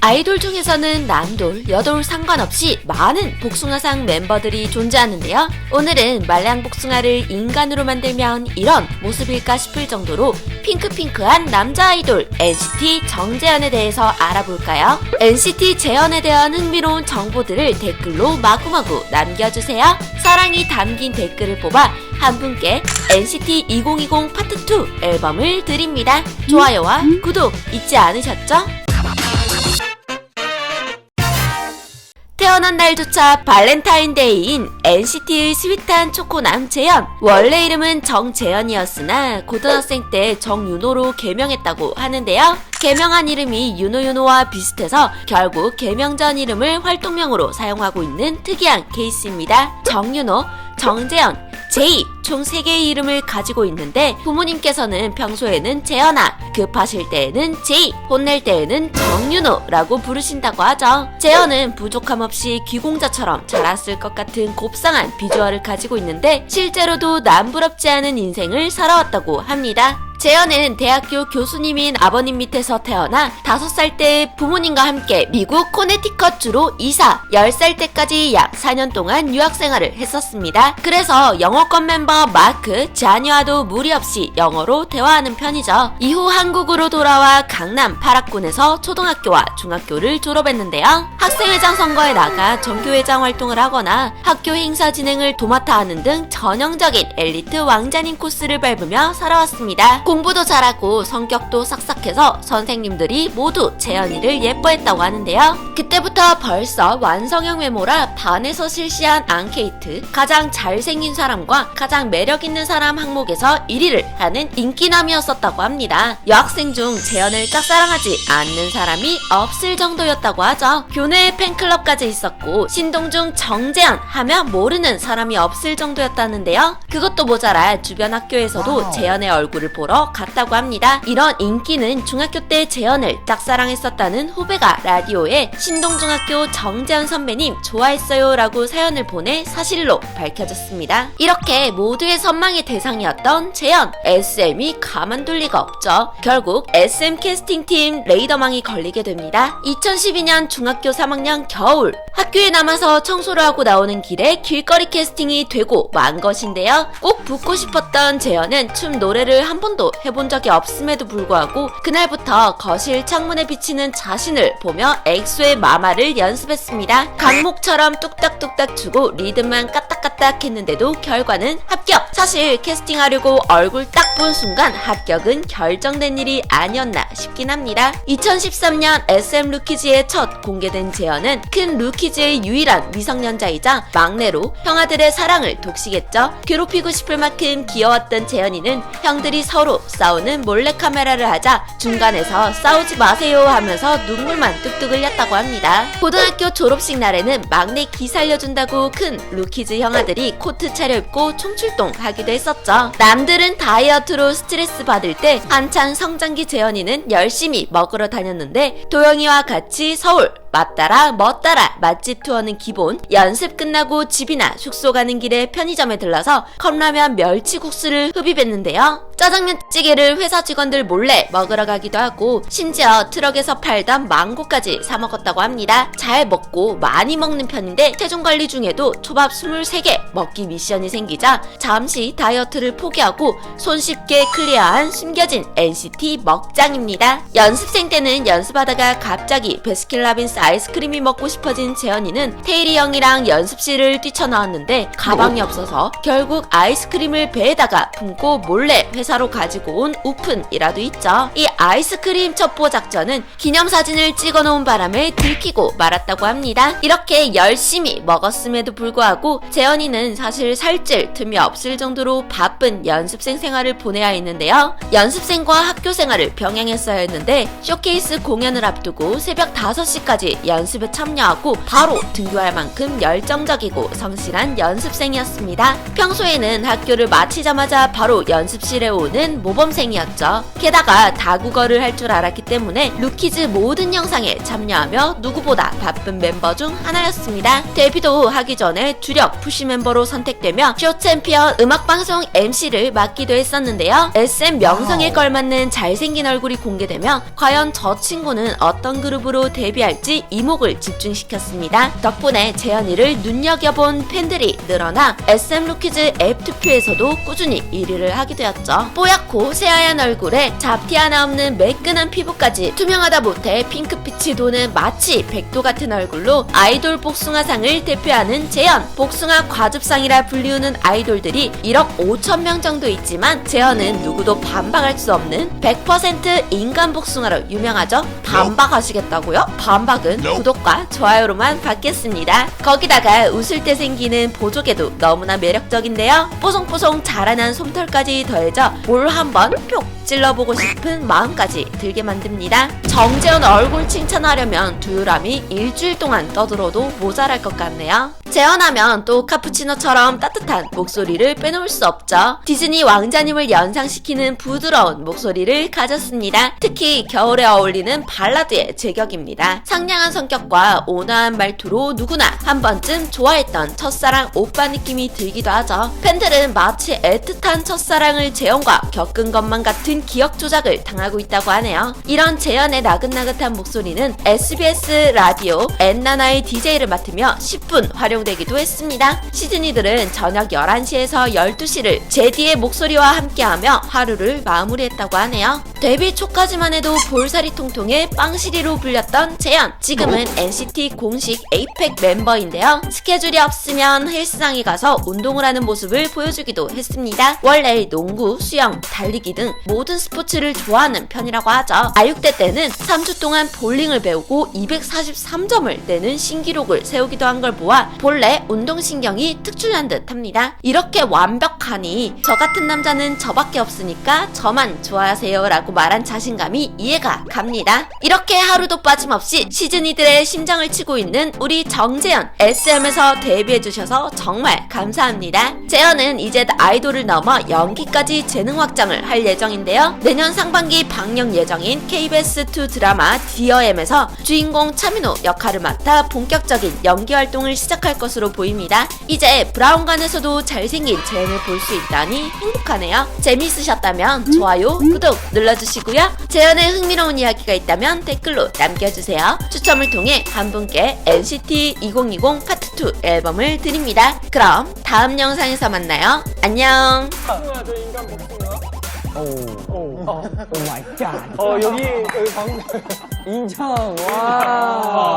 아이돌 중에서는 남돌, 여돌 상관없이 많은 복숭아상 멤버들이 존재하는데요. 오늘은 말량복숭아를 인간으로 만들면 이런 모습일까 싶을 정도로 핑크핑크한 남자 아이돌 NCT 정재현에 대해서 알아볼까요? NCT 재현에 대한 흥미로운 정보들을 댓글로 마구마구 남겨주세요. 사랑이 담긴 댓글을 뽑아 한 분께 NCT 2020 파트 2 앨범을 드립니다. 좋아요와 구독 잊지 않으셨죠? 태어난 날조차 발렌타인데이인 NCT의 스윗한 초코남 재현. 원래 이름은 정재현이었으나 고등학생 때 정윤호로 개명했다고 하는데요. 개명한 이름이 윤호와 비슷해서 결국 개명 전 이름을 활동명으로 사용하고 있는 특이한 케이스입니다. 정윤호, 정재현, 제이 총 3개의 이름을 가지고 있는데 부모님께서는 평소에는 재현아, 급하실 때에는 제이, 혼낼 때에는 정윤호라고 부르신다고 하죠. 재현은 부족함 없이 귀공자처럼 자랐을 것 같은 곱상한 비주얼을 가지고 있는데 실제로도 남부럽지 않은 인생을 살아왔다고 합니다. 재현은 대학교 교수님인 아버님 밑에서 태어나 5살 때 부모님과 함께 미국 코네티컷주로 이사, 10살 때까지 약 4년 동안 유학생활을 했었습니다. 그래서 영어권 멤버 마크, 자니와도 무리 없이 영어로 대화하는 편이죠. 이후 한국으로 돌아와 강남 8학군에서 초등학교와 중학교를 졸업했는데요. 학생회장 선거에 나가 전교회장 활동을 하거나 학교 행사 진행을 도맡아 하는 등 전형적인 엘리트 왕자님 코스를 밟으며 살아왔습니다. 공부도 잘하고 성격도 싹싹해서 선생님들이 모두 재현이를 예뻐했다고 하는데요. 그때부터 벌써 완성형 외모라 반에서 실시한 앙케이트 가장 잘생긴 사람과 가장 매력있는 사람 항목에서 1위를 하는 인기남이었었다고 합니다. 여학생 중 재현을 짝사랑하지 않는 사람이 없을 정도였다고 하죠. 교내에 팬클럽까지 있었고 신동중 정재현 하면 모르는 사람이 없을 정도였다는데요. 그것도 모자라 주변 학교에서도 재현의 얼굴을 보러 갔다고 합니다. 이런 인기는 중학교 때 재현을 짝사랑했었다는 후배가 라디오에 신동중학교 정재현 선배님 좋아했어요 라고 사연을 보내 사실로 밝혀졌습니다. 이렇게 모두의 선망의 대상이었던 재현, SM이 가만둘 리가 없죠. 결국 SM 캐스팅팀 레이더망이 걸리게 됩니다. 2012년 중학교 3학년 겨울 학교에 남아서 청소를 하고 나오는 길에 길거리 캐스팅이 되고 만 것인데요. 꼭 붙고 싶었던 재현은 춤 노래를 한 번도 해본 적이 없음에도 불구하고 그날부터 거실 창문에 비치는 자신을 보며 엑소의 마마를 연습했습니다. 강목처럼 뚝딱뚝딱 추고 리듬만 까딱까딱 했는데도 결과는 합격! 사실 캐스팅하려고 얼굴 딱 본 순간 합격은 결정된 일이 아니었나 싶긴 합니다. 2013년 SM 루키즈의 첫 공개된 재현은 큰 루키즈의 유일한 미성년자이자 막내로 형아들의 사랑을 독식했죠. 괴롭히고 싶을 만큼 귀여웠던 재현이는 형들이 서로 싸우는 몰래카메라를 하자 중간에서 싸우지 마세요 하면서 눈물만 뚝뚝 흘렸다고 합니다. 고등학교 졸업식 날에는 막내 기 살려준다고 큰 루키즈 형아들이 코트 차려입고 총출동하기도 했었죠. 남들은 다이어트로 스트레스 받을 때 한창 성장기 재현이는 열심히 먹으러 다녔는데 도영이와 같이 서울 맛따라 멋따라 맛집 투어는 기본, 연습 끝나고 집이나 숙소 가는 길에 편의점에 들러서 컵라면 멸치국수를 흡입했는데요. 짜장면찌개를 회사 직원들 몰래 먹으러 가기도 하고 심지어 트럭에서 팔던 망고까지 사 먹었다고 합니다. 잘 먹고 많이 먹는 편인데 체중 관리 중에도 초밥 23개 먹기 미션이 생기자 잠시 다이어트를 포기하고 손쉽게 클리어한 숨겨진 NCT 먹장입니다. 연습생 때는 연습하다가 갑자기 베스킨라빈스 아이스크림이 먹고 싶어진 재현이는 테일이 형이랑 연습실을 뛰쳐나왔는데 가방이 없어서 결국 아이스크림을 배에다가 품고 몰래 회사로 가지고 온 우픈이라도 있죠. 이 아이스크림 첩보 작전은 기념사진을 찍어놓은 바람에 들키고 말았다고 합니다. 이렇게 열심히 먹었음에도 불구하고 재현이는 사실 살찔 틈이 없을 정도로 바쁜 연습생 생활을 보내야 했는데요. 연습생과 학교 생활을 병행했어야 했는데 쇼케이스 공연을 앞두고 새벽 5시까지 때까지 연습에 참여하고 바로 등교할 만큼 열정적이고 성실한 연습생이었습니다. 평소에는 학교를 마치자마자 바로 연습실에 오는 모범생이었죠. 게다가 다국어를 할 줄 알았기 때문에 루키즈 모든 영상에 참여하며 누구보다 바쁜 멤버 중 하나였습니다. 데뷔도 하기 전에 주력 푸시 멤버로 선택되며 쇼 챔피언 음악방송 MC를 맡기도 했었는데요. SM 명성에 걸맞는 잘생긴 얼굴이 공개되며 과연 저 친구는 어떤 그룹으로 데뷔할지 이목을 집중시켰습니다. 덕분에 재현이를 눈여겨본 팬들이 늘어나 SM 루키즈 앱 투표에서도 꾸준히 1위를 하게 되었죠. 뽀얗고 새하얀 얼굴에 잡티 하나 없는 매끈한 피부까지 투명하다 못해 핑크빛이 도는 마치 백도 같은 얼굴로 아이돌 복숭아상을 대표하는 재현. 복숭아 과즙상이라 불리우는 아이돌들이 1억 5천 명 정도 있지만 재현은 누구도 반박할 수 없는 100% 인간 복숭아로 유명하죠. 반박하시겠다고요? 반박은 구독과 좋아요로만 받겠습니다. 거기다가 웃을 때 생기는 보조개도 너무나 매력적인데요. 뽀송뽀송 자라난 솜털까지 더해져 볼 한번 뿅 찔러보고 싶은 마음까지 들게 만듭니다. 정재현 얼굴 칭찬하려면 두유람이 일주일 동안 떠들어도 모자랄 것 같네요. 재현하면 또 카푸치노처럼 따뜻한 목소리를 빼놓을 수 없죠. 디즈니 왕자님을 연상시키는 부드러운 목소리를 가졌습니다. 특히 겨울에 어울리는 발라드의 제격입니다. 상냥한 성격과 온화한 말투로 누구나 한 번쯤 좋아했던 첫사랑 오빠 느낌이 들기도 하죠. 팬들은 마치 애틋한 첫사랑을 재현과 겪은 것만 같은 기억 조작을 당하고 있다고 하네요. 이런 재현의 나긋나긋한 목소리는 SBS 라디오 엔나나의 DJ를 맡으며 10분 활용되기도 했습니다. 시즈니들은 저녁 11시에서 12시를 제디의 목소리와 함께하며 하루를 마무리했다고 하네요. 데뷔 초까지만 해도 볼살이 통통해 빵시리로 불렸던 재현. 지금은 NCT 공식 에이펙 멤버인데요. 스케줄이 없으면 헬스장에 가서 운동을 하는 모습을 보여주기도 했습니다. 원래 농구, 수영, 달리기 등 모든 스포츠를 좋아하는 편이라고 하죠. 아육대 때는 3주 동안 볼링을 배우고 243점을 내는 신기록을 세우기도 한 걸 보아 본래 운동신경이 특출난 듯 합니다. 이렇게 완벽하니 저 같은 남자는 저밖에 없으니까 저만 좋아하세요 라고 말한 자신감이 이해가 갑니다. 이렇게 하루도 빠짐없이 시즈니들의 심장을 치고 있는 우리 정재현. SM에서 데뷔해주셔서 정말 감사합니다. 재현은 이제 아이돌을 넘어 연기까지 재능 확장을 할 예정인데요. 내년 상반기 방영 예정인 KBS2 드라마 디어엠에서 주인공 차민호 역할을 맡아 본격적인 연기 활동을 시작할 것으로 보입니다. 이제 브라운관에서도 잘생긴 재현을 볼 수 있다니 행복하네요. 재미있으셨다면 좋아요, 구독 눌러주시고요. 재현의 흥미로운 이야기가 있다면 댓글로 남겨주세요. 추첨을 통해 한 분께 NCT 2020 파트 2 앨범을 드립니다. 그럼 다음 영상에서 만나요. 안녕. 복숭아, 저 인간 복숭아. 오 마이 갓. 여기 방금. 인정. 와.